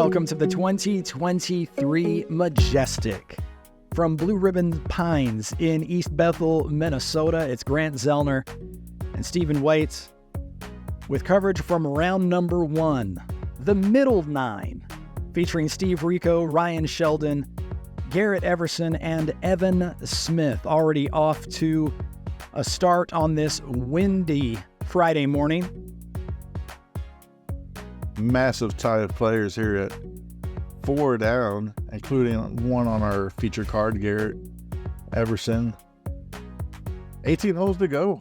Welcome to the 2023 Majestic. From Blue Ribbon Pines in East Bethel, Minnesota, it's Grant Zellner and Stephen White with coverage from round number 1, the middle 9, featuring Steve Rico, Ryan Sheldon, Garett Everson, and Evan Smith, already off to a start on this windy Friday morning. Massive tie of players here at 4 down, including one on our feature card, Garett Everson. 18 holes to go.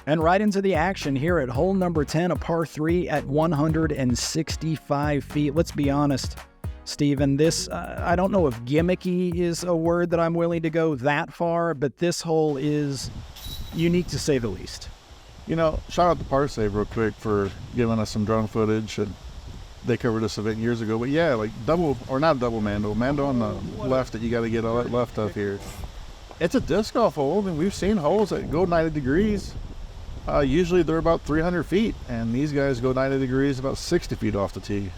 And right into the action here at hole number 10, a par 3 at 165 feet. Let's be honest, Stephen, this, I don't know if gimmicky is a word that I'm willing to go that far, but this hole is unique to say the least. You know, shout out to Parsave real quick for giving us some drone footage, and they covered this event years ago. But yeah, like Mando on the left that you got to get all that left of here. It's a disc golf hole, and we've seen holes that go 90 degrees. Usually they're about 300 feet, and these guys go 90 degrees about 60 feet off the tee. Hey,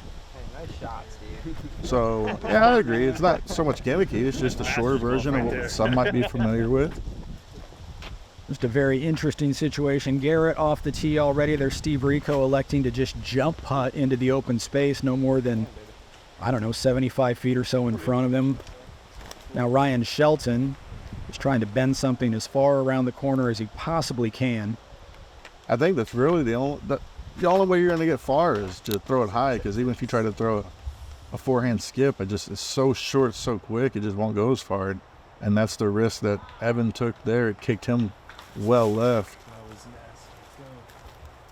nice shot, Steve. So, yeah, I agree. It's not so much gimmicky. It's just a shorter version of what some might be familiar with. Just a very interesting situation. Garett off the tee already. There's Steve Rico electing to just jump putt into the open space, no more than, 75 feet or so in front of him. Now Ryan Sheldon is trying to bend something as far around the corner as he possibly can. I think that's really the only way you're going to get far is to throw it high, because even if you try to throw a forehand skip, it's so short, so quick, it just won't go as far. And that's the risk that Evan took there. It kicked him well left.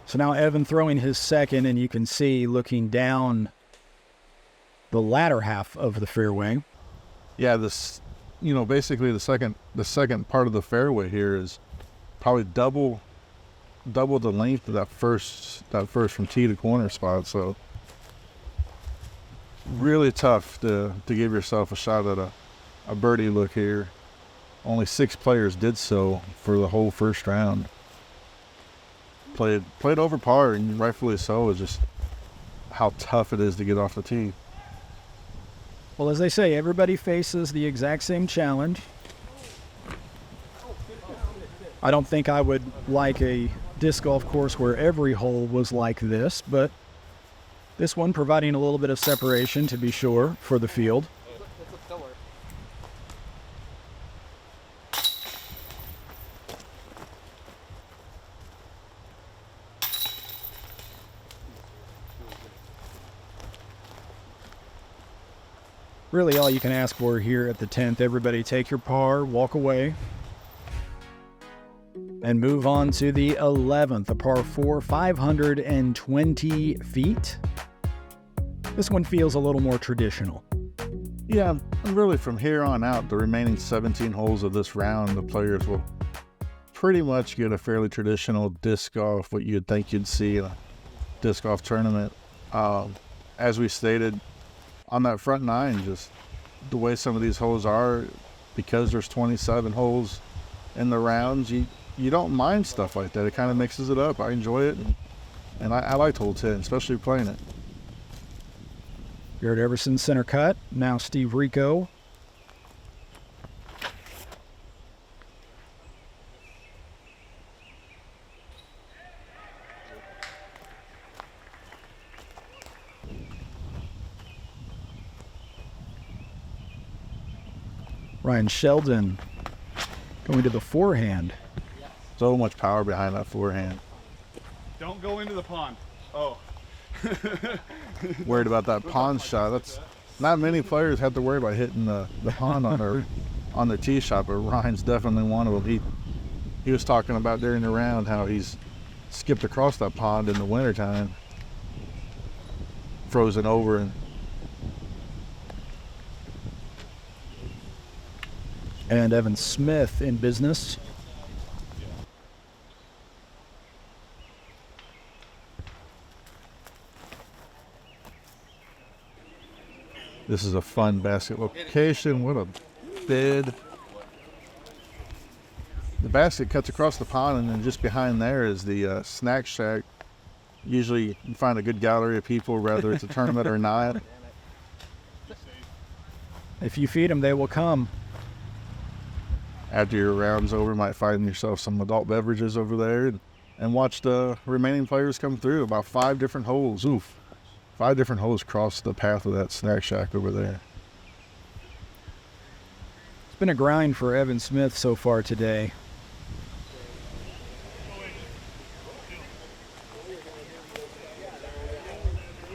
So now Evan throwing his second, and you can see looking down the latter half of the fairway. Yeah, basically the second part of the fairway here is probably double the length of that first from tee to corner spot. So really tough to give yourself a shot at a birdie look here. Only 6 players did so for the whole first round. Played over par, and rightfully so. Is just how tough it is to get off the tee. Well, as they say, everybody faces the exact same challenge. I don't think I would like a disc golf course where every hole was like this, but this one providing a little bit of separation, to be sure, for the field. Really all you can ask for here at the 10th. Everybody take your par, walk away, and move on to the 11th, a par 4, 520 feet. This one feels a little more traditional. Yeah, and really from here on out, the remaining 17 holes of this round, the players will pretty much get a fairly traditional disc golf, what you'd think you'd see in a disc golf tournament. As we stated, on that front 9, just the way some of these holes are, because there's 27 holes in the rounds, you don't mind stuff like that. It kind of mixes it up. I enjoy it, and I liked hole 10, especially playing it. Garett Everson center cut. Now Steve Rico. Ryan Sheldon going to the forehand. So much power behind that forehand. Don't go into the pond. Oh. Worried about that pond shot. That's not many players have to worry about hitting the pond on their tee shot, but Ryan's definitely one of them. He was talking about during the round how he's skipped across that pond in the wintertime, frozen over, and Evan Smith in business. This is a fun basket location. What a bid. The basket cuts across the pond, and then just behind there is the snack shack Usually you find a good gallery of people, whether it's a tournament or not. If you feed them, they will come. After your round's over, you might find yourself some adult beverages over there and watch the remaining players come through. About 5 different holes. Oof. 5 different holes cross the path of that snack shack over there. It's been a grind for Evan Smith so far today.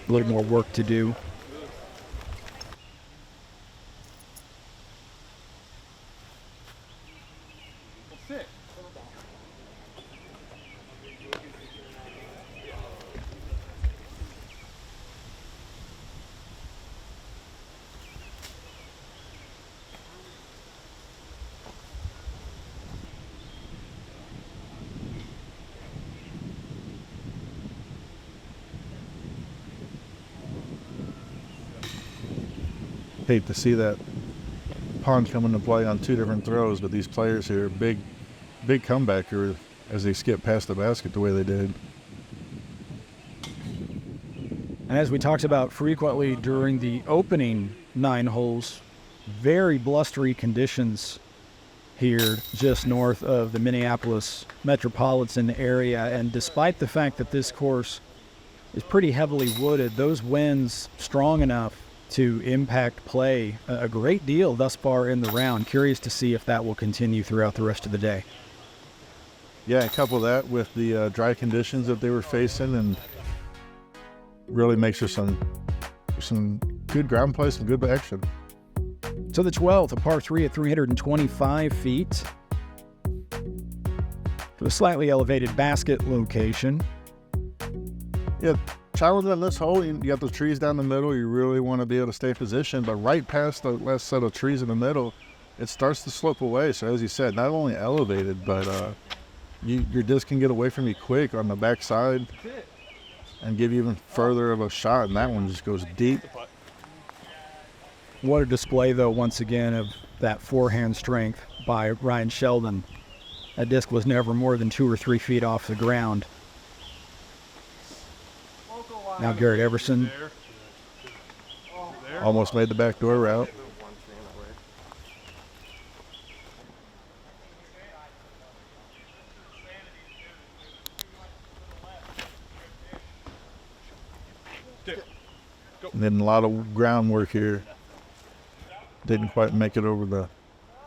A little more work to do. Hate to see that pond come into play on 2 different throws, but these players here, big comebacker as they skip past the basket the way they did. And as we talked about frequently during the opening 9 holes, very blustery conditions here just north of the Minneapolis metropolitan area. And despite the fact that this course is pretty heavily wooded, those winds strong enough to impact play a great deal thus far in the round. Curious to see if that will continue throughout the rest of the day. Yeah, couple that with the dry conditions that they were facing, and really makes for some good ground play, some good action. So the 12th, a par 3 at 325 feet. To a slightly elevated basket location. Yeah, challenge on this hole, you got the trees down the middle. You really want to be able to stay positioned, but right past the last set of trees in the middle, it starts to slope away. So as you said, not only elevated, but your disc can get away from you quick on the backside and give you even further of a shot, and that one just goes deep. What a display, though, once again, of that forehand strength by Ryan Sheldon. That disc was never more than 2 or 3 feet off the ground. Now Garett Everson. Almost made the backdoor route. And then a lot of groundwork here. Didn't quite make it over the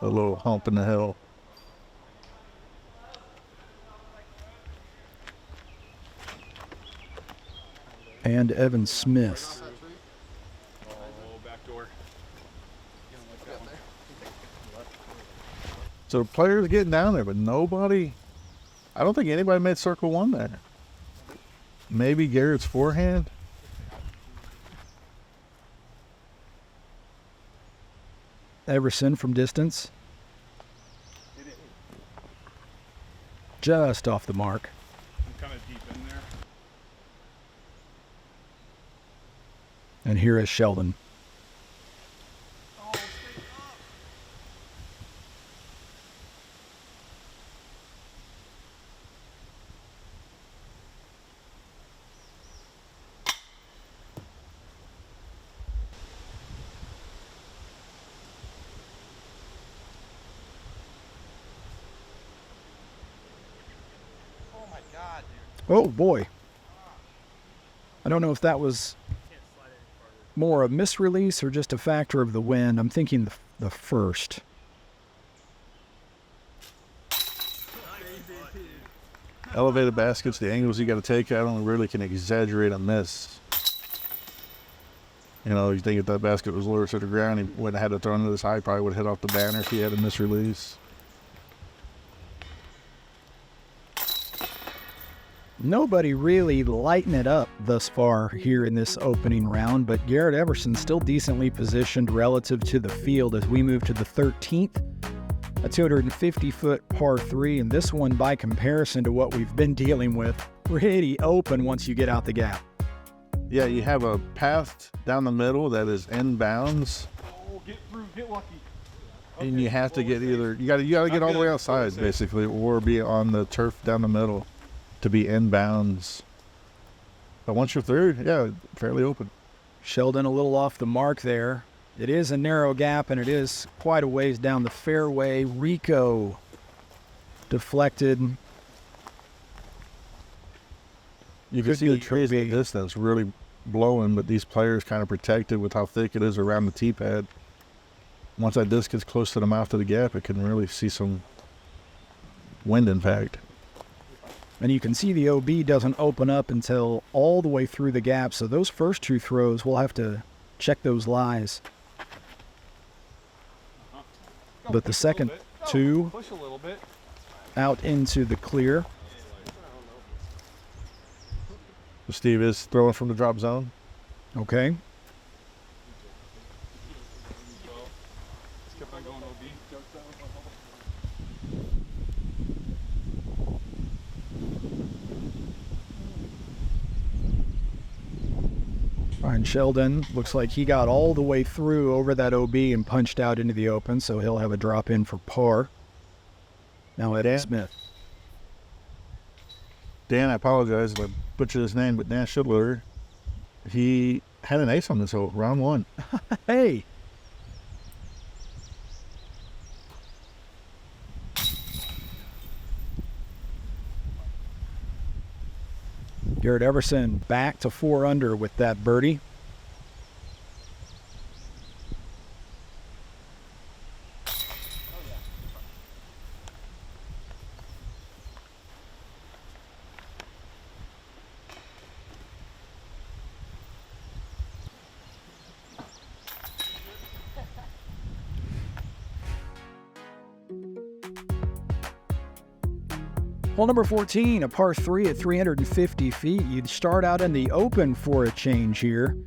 little hump in the hill. And Evan Smith. So the players getting down there, but nobody, I don't think anybody made circle 1 there. Maybe Garrett's forehand. Everson from distance. Just off the mark. I'm kind of deep in there. And here is Sheldon. Oh boy. I don't know if that was more a misrelease or just a factor of the wind. I'm thinking the first. Elevated baskets, the angles you got to take out on really can exaggerate a miss. You know, you think if that basket was lower to the ground, he wouldn't have had to throw it this high, probably would have hit off the banner if he had a misrelease. Nobody really lighting it up thus far here in this opening round, but Garett Everson still decently positioned relative to the field as we move to the 13th, a 250-foot par 3, and this one, by comparison to what we've been dealing with, pretty open once you get out the gap. Yeah, you have a path down the middle that is inbounds. Oh, get through, get lucky. And you have to get either, you gotta get all the way outside basically, or be on the turf down the middle to be inbounds. But once you're through, yeah, fairly open. Sheldon a little off the mark there. It is a narrow gap, and it is quite a ways down the fairway. Rico deflected. You can see the trees in the distance really blowing, but these players kind of protected with how thick it is around the tee pad. Once that disc gets close to the mouth of the gap, it can really see some wind impact. And you can see the OB doesn't open up until all the way through the gap, so those first two throws, we'll have to check those lies. But the second two Push a little bit. out into the clear. So Steve is throwing from the drop zone. Okay. Just kept on going OB. And Sheldon looks like he got all the way through over that OB and punched out into the open, so he'll have a drop in for par. Now Ed Smith. Dan, I apologize if I butchered his name, but Dan Schindler, he had an ace on this hole, round one. Hey! Garett Everson back to 4 under with that birdie. Hole number 14, a par 3 at 350 feet. You'd start out in the open for a change here,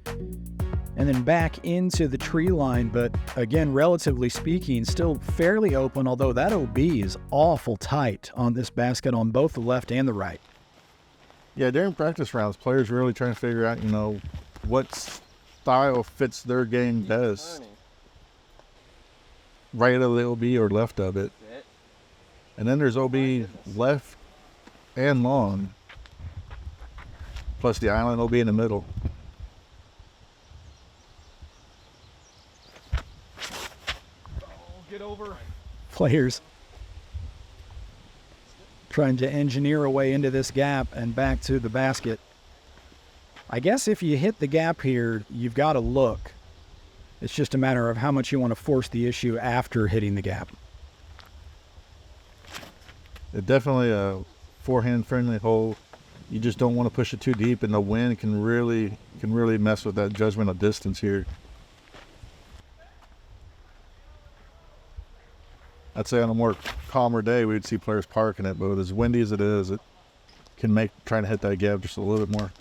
and then back into the tree line. But again, relatively speaking, still fairly open, although that OB is awful tight on this basket on both the left and the right. Yeah, during practice rounds, players are really trying to figure out, what style fits their game best. Right of the OB or left of it. And then there's OB left and long, plus the island will be in the middle. Get over. Players trying to engineer a way into this gap and back to the basket. I guess if you hit the gap here, you've got to look. It's just a matter of how much you want to force the issue after hitting the gap. It's definitely a forehand friendly hole. You just don't want to push it too deep, and the wind can really mess with that judgment of distance here. I'd say on a more calmer day we'd see players parking it, but as windy as it is, it can make trying to hit that gap just a little bit more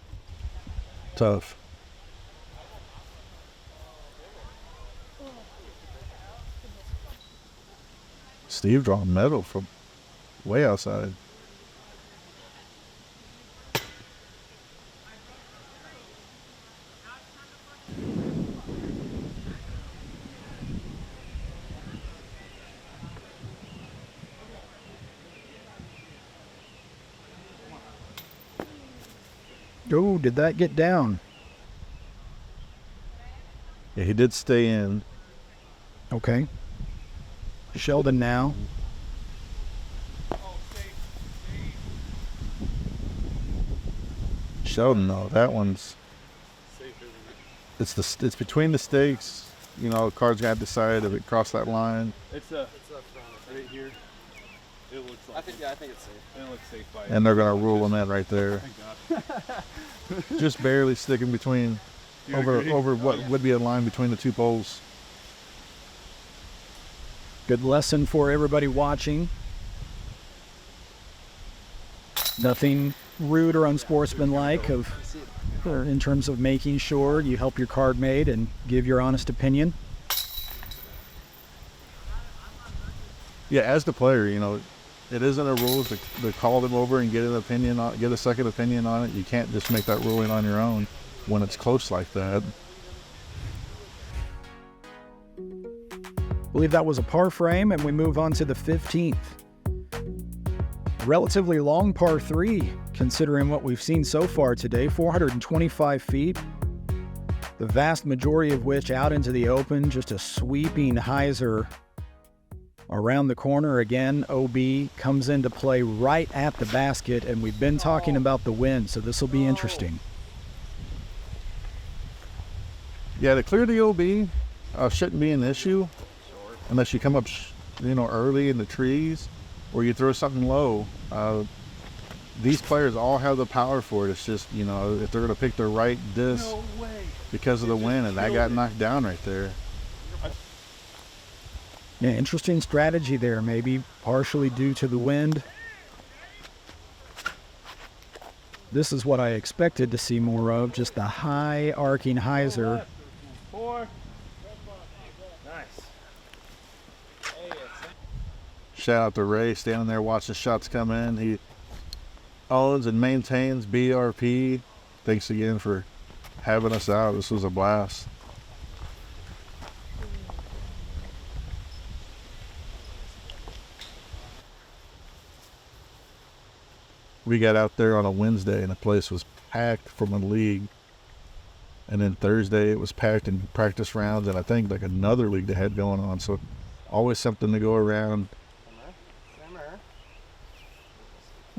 tough. Steve drawing metal from way outside. Oh, did that get down? Yeah, he did stay in. Okay. Sheldon now. Sheldon, though, that one's it's between the stakes. Cards got to decide if it crossed that line. It's right here. It looks like I think it's safe. it looks safe by And they're gonna rule him in right there. Thank God. Just barely sticking between over what would be a line between the two poles. Good lesson for everybody watching. Nothing rude or unsportsmanlike in terms of making sure you help your card mate and give your honest opinion. Yeah, as the player, it isn't a rule to call them over and get a second opinion on it. You can't just make that ruling on your own when it's close like that. I believe that was a par frame, and we move on to the 15th. Relatively long par 3, considering what we've seen so far today, 425 feet. The vast majority of which out into the open, just a sweeping hyzer around the corner. Again, OB comes into play right at the basket, and we've been talking about the wind, so this will be interesting. Yeah, to clear the OB shouldn't be an issue unless you come up, early in the trees or you throw something low. These players all have the power for it. It's just, if they're going to pick the right disc because of the wind, and that got knocked down right there. Yeah, interesting strategy there, maybe partially due to the wind. This is what I expected to see more of, just the high arcing hyzer. Shout out to Ray, standing there watching shots come in. He owns and maintains BRP. Thanks again for having us out. This was a blast. We got out there on a Wednesday and the place was packed from a league. And then Thursday it was packed in practice rounds, and I think like another league they had going on. So always something to go around.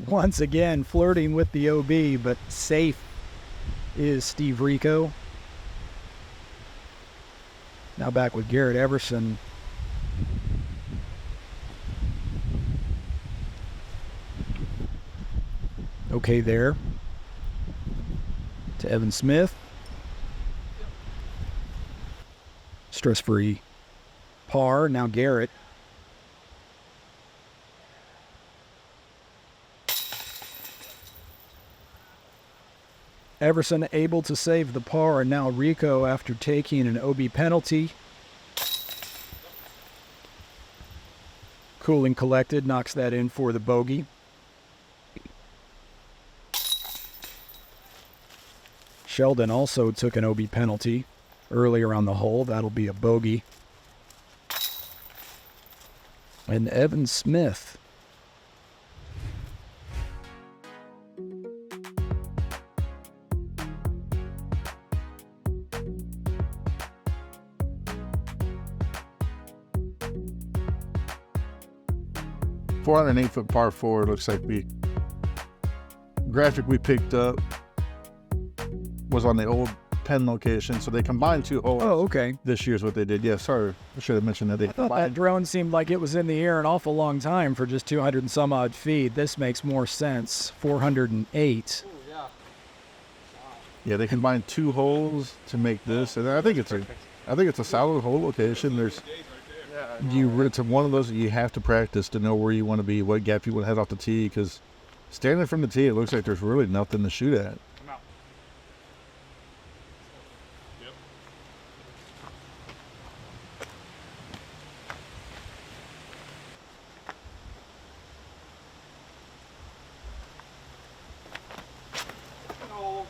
Once again, flirting with the OB, but safe is Steve Rico. Now back with Garett Everson. Okay there. To Evan Smith. Stress-free par. Now Garett. Everson able to save the par, and now Rico, after taking an OB penalty. Cool and collected, knocks that in for the bogey. Sheldon also took an OB penalty earlier on the hole. That'll be a bogey. And Evan Smith. .408 par 4 looks like the graphic we picked up was on the old Penn location, so they combined two holes. Oh, okay. This year's what they did. Yeah, sorry, I should have mentioned that. I thought that drone seemed like it was in the air an awful long time for just 200 and some odd feet. This makes more sense. 408. Yeah, they combined two holes to make this, and I think it's a solid hole location. It's one of those that you have to practice to know where you want to be, what gap you want to head off the tee, because standing from the tee, it looks like there's really nothing to shoot at.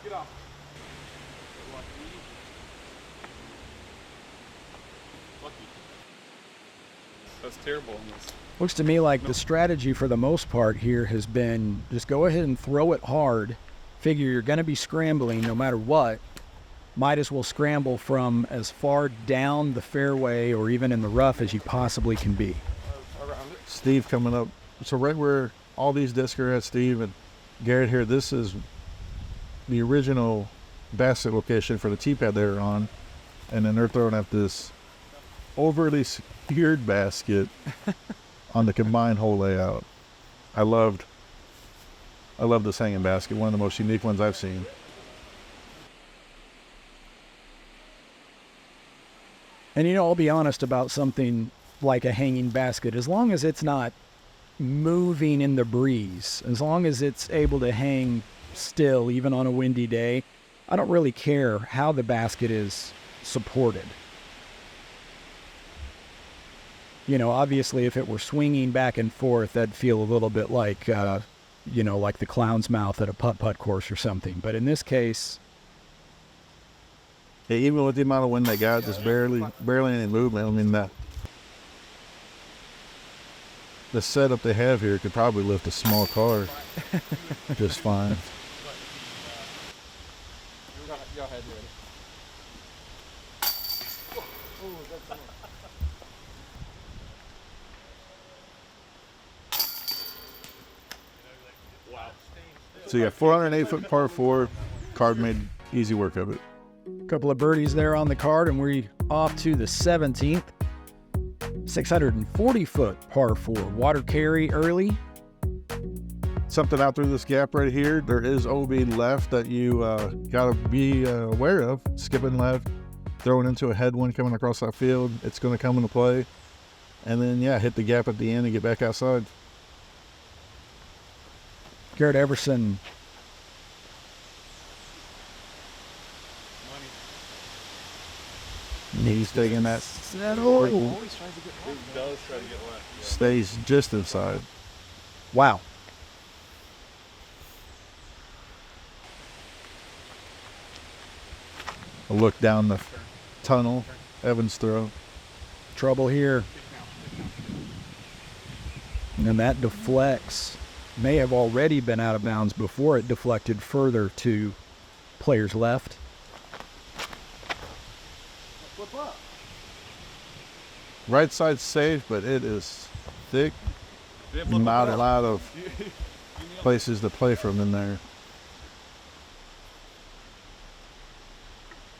Get off. Lucky. That's terrible on this. Looks to me like the strategy for the most part here has been just go ahead and throw it hard. Figure you're going to be scrambling no matter what. Might as well scramble from as far down the fairway or even in the rough as you possibly can be. Steve coming up. So right where all these discs are at, Steve and Garrett here, this is the original basket location for the tee pad they're on. And then they're throwing out this overly secured basket on the combined hole layout. I love this hanging basket, one of the most unique ones I've seen. And I'll be honest about something like a hanging basket. As long as it's not moving in the breeze, as long as it's able to hang still even on a windy day, I don't really care how the basket is supported. Obviously if it were swinging back and forth, that'd feel a little bit like, like the clown's mouth at a putt-putt course or something. But in this case... Yeah, even with the amount of wind they got, just barely any movement. I mean, the setup they have here could probably lift a small car just fine. Y'all had ready. So yeah, 408-foot par 4. Card made easy work of it. Couple of birdies there on the card, and we're off to the 17th. 640-foot par 4. Water carry early. Something out through this gap right here. There is OB left that you got to be aware of. Skipping left, throwing into a headwind coming across that field. It's going to come into play. And then, yeah, hit the gap at the end and get back outside. Garett Everson. He's taking that. Always tries to get left. He does try to get left. Yeah. Stays just inside. Wow. A look down the tunnel. Evans throw. Trouble here. And that deflects. May have already been out of bounds before it deflected further to players left. Right side's safe, but it is thick. Not a lot of places to play from in there.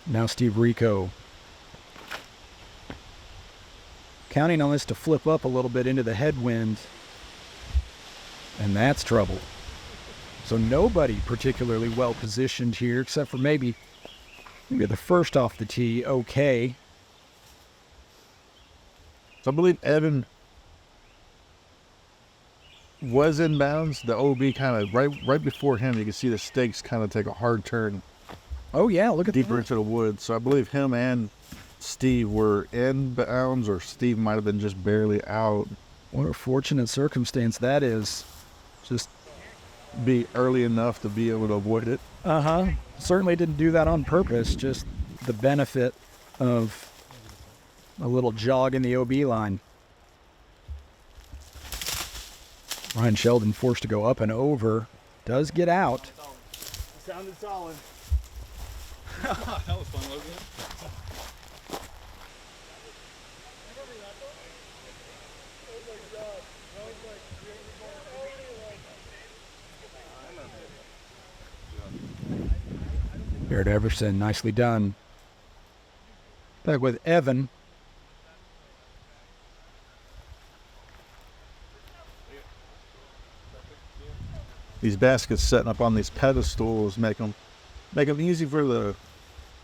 Now Steve Rico. Counting on this to flip up a little bit into the headwind. And that's trouble. So nobody particularly well positioned here, except for maybe the first off the tee, okay. So I believe Evan was in bounds. The OB kind of right before him, you can see the stakes kind of take a hard turn Oh yeah, look at deeper that. into the woods. So I believe him and Steve were in bounds, or Steve might have been just barely out. What a fortunate circumstance that is. Just Be early enough to be able to avoid it. certainly didn't do that on purpose, just the benefit of a little jog in the OB line. Ryan Sheldon forced to go up and over. Does get out. Sounded solid. That was fun, wasn't it? Garett Everson, nicely done. Back with Evan. These baskets setting up on these pedestals make them easy for the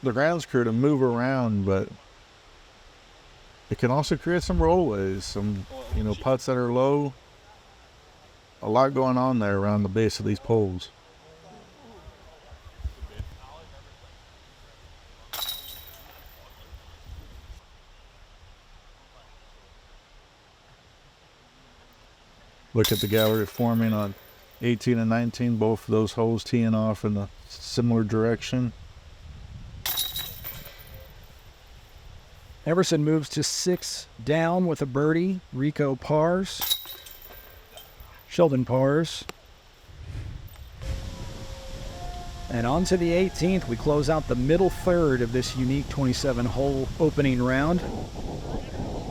grounds crew to move around, but it can also create some rollways, some putts that are low. A lot going on there around the base of these poles. Look at the gallery forming on 18 and 19, both of those holes teeing off in a similar direction. Everson moves to 6 down with a birdie. Rico pars. Sheldon pars. And on to the 18th. We close out the middle third of this unique 27-hole opening round.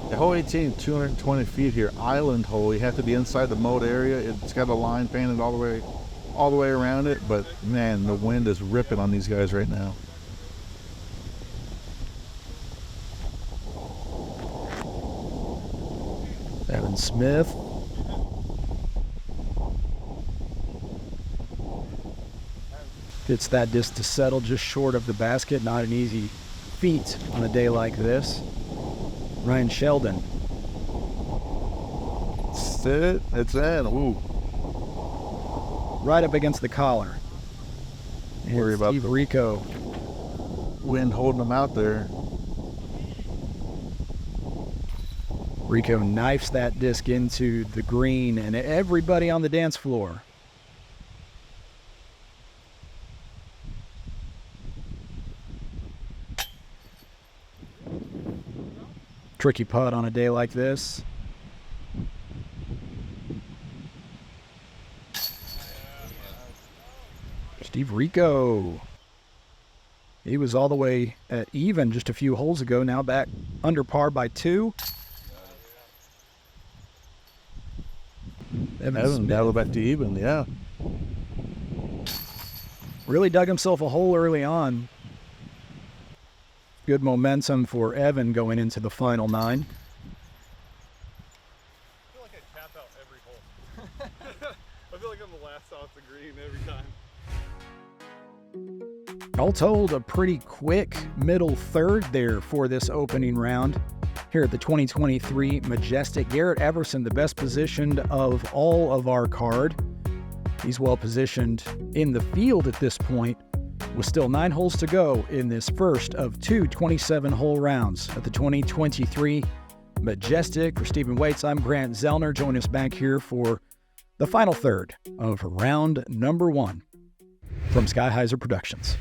The hole 18, 220 feet here, island hole. You have to be inside the moat area. It's got a line painted all the way around it, but man, the wind is ripping on these guys right now. Evan Smith. Gets that disc to settle just short of the basket. Not an easy feat on a day like this. Ryan Sheldon. Sit, it's in. Ooh. Right up against the collar. And Worry about Steve the Rico. wind holding them out there. Rico knifes that disc into the green, and everybody on the dance floor. Tricky putt on a day like this. Steve Rico. He was all the way at even just a few holes ago, now back under par by 2. Evan battle back to even, yeah. Really dug himself a hole early on. Good momentum for Evan going into the final 9. I feel like I tap out every hole. I feel like I'm the last off the green every time. All told, a pretty quick middle third there for this opening round. Here at the 2023 Majestic, Garett Everson, the best positioned of all of our card. He's well positioned in the field at this point, with still 9 holes to go in this first of 2 27-hole rounds at the 2023 Majestic. For Stephen Waits, I'm Grant Zellner. Join us back here for the final third of round number 1 from Skyheiser Productions.